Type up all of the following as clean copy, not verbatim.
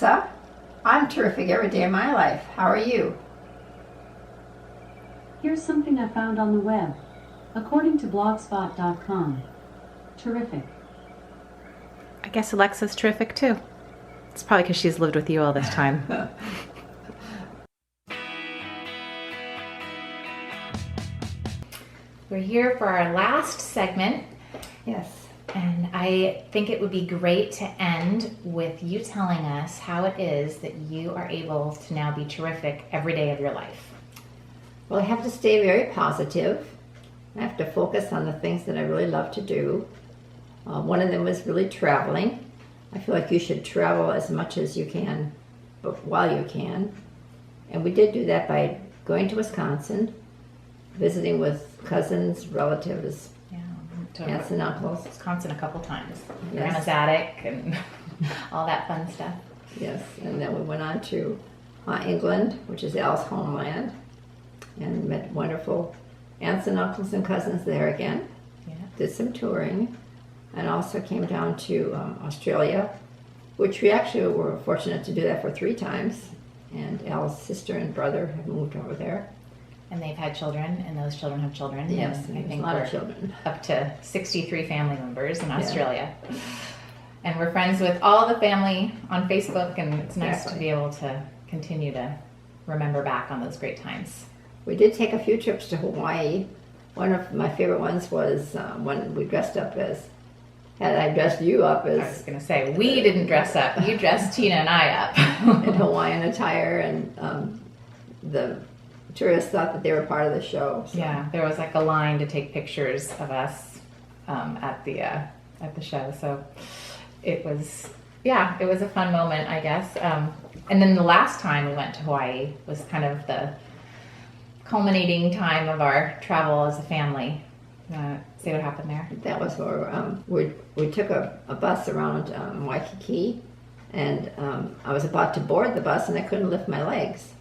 Alexa. I'm terrific every day of my life. How are you? Here's something I found on the web. According to blogspot.com. Terrific. I guess Alexa's terrific too. It's probably because she's lived with you all this time. We're here for our last segment. Yes. And I think it would be great to end with you telling us how it is that you are able to now be terrific every day of your life. Well, I have to stay very positive. I have to focus on the things that I really love to do. One of them was really traveling. I feel like you should travel as much as you can, but while you can. And we did do that by going to Wisconsin, visiting with cousins, relatives, aunts and uncles. Wisconsin a couple times. Yes. Grandma's attic and all that fun stuff. Yes, and then we went on to England, which is Al's homeland, and met wonderful aunts and uncles and cousins there again. Yeah. Did some touring, and also came down to Australia, which we actually were fortunate to do that for 3 times. And Al's sister and brother have moved over there. And they've had children, and those children have children. Yes, and I there's think a lot we're of children. up to 63 family members in Australia. And we're friends with all the family on Facebook, and it's nice to be able to continue to remember back on those great times. We did take a few trips to Hawaii. One of my favorite ones was when we dressed up as, had I dressed you up as... I was going to say, we didn't dress up. You dressed Tina and I up. in Hawaiian attire, and the tourists thought that they were part of the show. So. Yeah, there was like a line to take pictures of us at the show. So it was a fun moment, I guess. And then the last time we went to Hawaii was kind of the culminating time of our travel as a family. See what happened there? That was where we took a bus around Waikiki, and I was about to board the bus, and I couldn't lift my legs.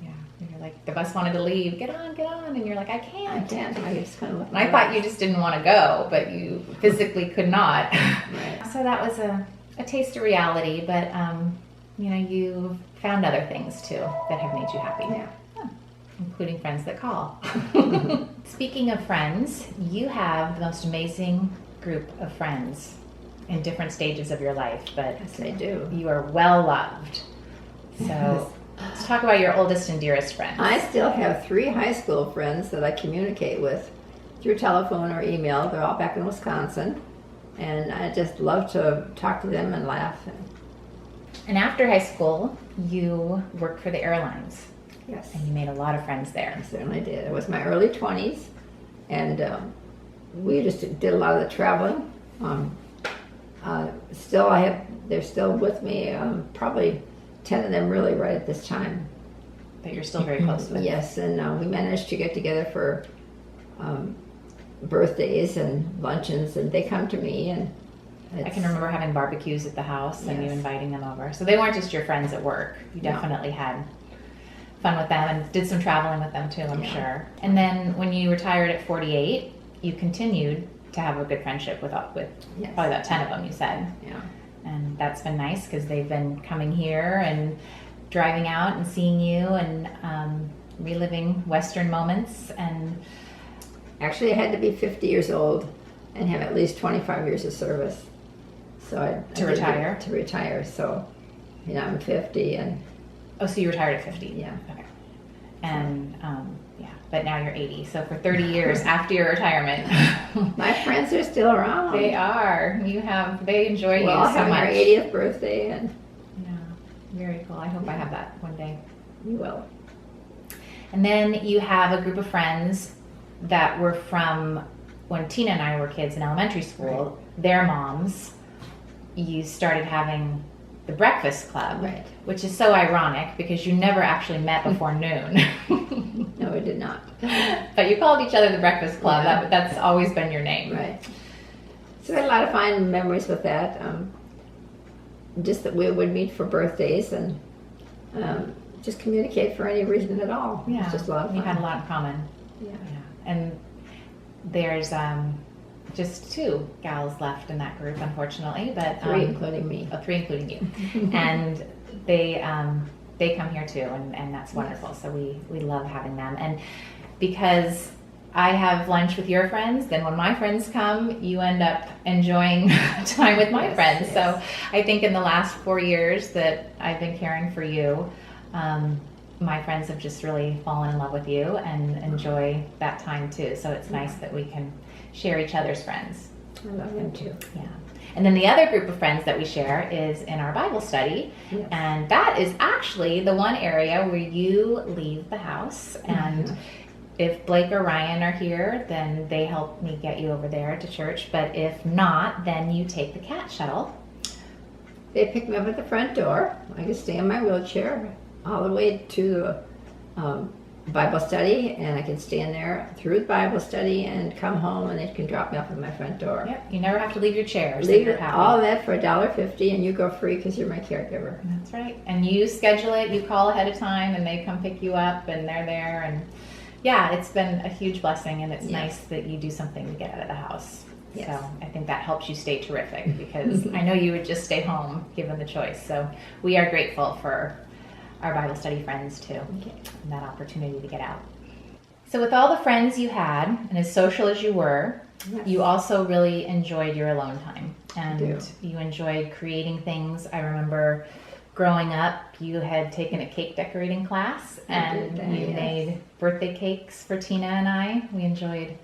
Yeah, you're like, the bus wanted to leave. Get on, and you're like, I can't. I can't. I just couldn't lift And my I legs. thought you just didn't want to go, but you physically could not. Right. So that was a taste of reality, but you found other things too that have made you happy. Yeah. Including friends that call. Speaking of friends, you have the most amazing group of friends in different stages of your life, but Yes, I do. you are well loved. So let's talk about your oldest and dearest friends. I still have 3 high school friends that I communicate with through telephone or email. They're all back in Wisconsin, and I just love to talk to them and laugh. And after high school, you worked for the airlines, Yes, and you made a lot of friends there. I certainly did. It was my early 20s, and we just did a lot of the traveling. They're still with me, probably 10 of them really right at this time. That you're still very close with. Yes, and we managed to get together for birthdays and luncheons, and they come to me, and I can remember having barbecues at the house and you Yes. inviting them over. So they weren't just your friends at work. You No. definitely had fun with them and did some traveling with them too, I'm Yeah. sure. And then when you retired at 48, you continued to have a good friendship with Yes. probably about 10 of them, you said. Yeah. And that's been nice because they've been coming here and driving out and seeing you and reliving Western moments. And Actually, I had to be 50 years old and have at least 25 years of service. So I did retire? To retire. So, I'm 50, and oh, so you retired at 50? Yeah. Okay. And but now you're 80. So for 30 years after your retirement, my friends are still around. they are. They enjoy We'll you all so have much. our 80th birthday, and Yeah, very cool. I hope I have that one day. you will. And then you have a group of friends that were from when Tina and I were kids in elementary school. Their moms, you started having the breakfast club, Right. which is so ironic because you never actually met before noon. No, we did not. But you called each other the breakfast club. Yeah. That's always been your name. Right. So we had a lot of fun memories with that. Just that we would meet for birthdays and just communicate for any reason at all. It Yeah, was just a lot of fun. you had a lot in common. Yeah. Yeah. And there's just 2 gals left in that group, unfortunately, but 3, including me. 3 including you, and they come here too, and that's wonderful. So we love having them, and because I have lunch with your friends, then when my friends come, you end up enjoying time with my friends. Yes. So I think in the last 4 years that I've been caring for you, my friends have just really fallen in love with you and enjoy that time too. So it's nice that we can share each other's friends. I love them too. Yeah. And then the other group of friends that we share is in our Bible study. Yes. And that is actually the one area where you leave the house. And if Blake or Ryan are here, then they help me get you over there to church. But if not, then you take the cat shuttle. They pick me up at the front door. I can stay in my wheelchair all the way to the Bible study, and I can stand there through the Bible study and come home, and they can drop me off at my front door. Yep. You never have to leave your chair. So Leave you're it, happy. all that for $1.50, and you go free because you're my caregiver. That's right. And you schedule it, you call ahead of time, and they come pick you up, and they're there. And yeah, it's been a huge blessing, and it's Yes. nice that you do something to get out of the house. Yes. So I think that helps you stay terrific, because I know you would just stay home given the choice. So we are grateful for our Bible study friends too, Okay. and that opportunity to get out. So with all the friends you had, and as social as you were, Yes. you also really enjoyed your alone time, and do. you enjoyed creating things. I remember growing up, you had taken a cake decorating class, I and did that, you yes. made birthday cakes for Tina and I. We enjoyed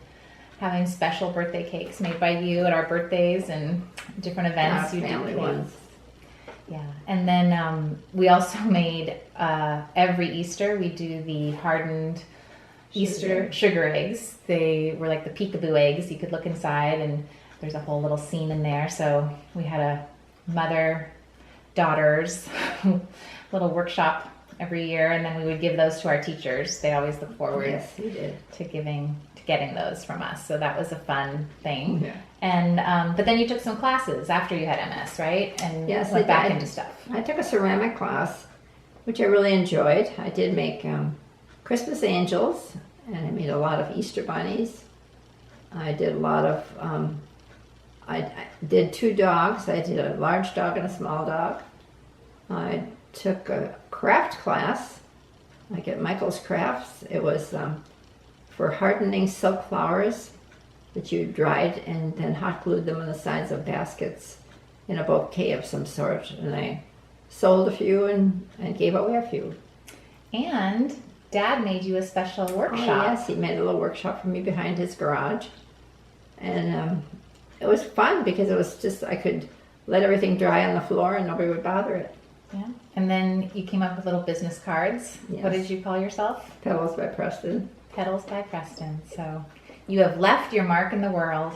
having special birthday cakes made by you at our birthdays and different events. Our You did family cakes. ones. Yeah, and then we also made every Easter we do the hardened Easter sugar eggs. They were like the peekaboo eggs. You could look inside, and there's a whole little scene in there. So we had a mother-daughters little workshop every year, and then we would give those to our teachers. They always look forward Yes, you did. to getting those from us. So that was a fun thing. Yeah. And but then you took some classes after you had MS, right? And Yes, went I back did. into stuff. I took a ceramic class, which I really enjoyed. I did make Christmas angels, and I made a lot of Easter bunnies. I did a lot of, I did 2 dogs. I did a large dog and a small dog. I took a craft class, like at Michael's Crafts. It was for hardening silk flowers that you dried and then hot glued them on the sides of baskets in a bouquet of some sort. And I sold a few and gave away a few. And Dad made you a special Oh, workshop. yes, he made a little workshop for me behind his garage. And it was fun because it was just, I could let everything dry on the floor and nobody would bother it. Yeah. And then you came up with little business cards. Yes. What did you call yourself? Petals by Preston. Petals by Preston. So you have left your mark in the world.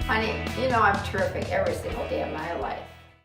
Honey, you know I'm terrific every single day of my life.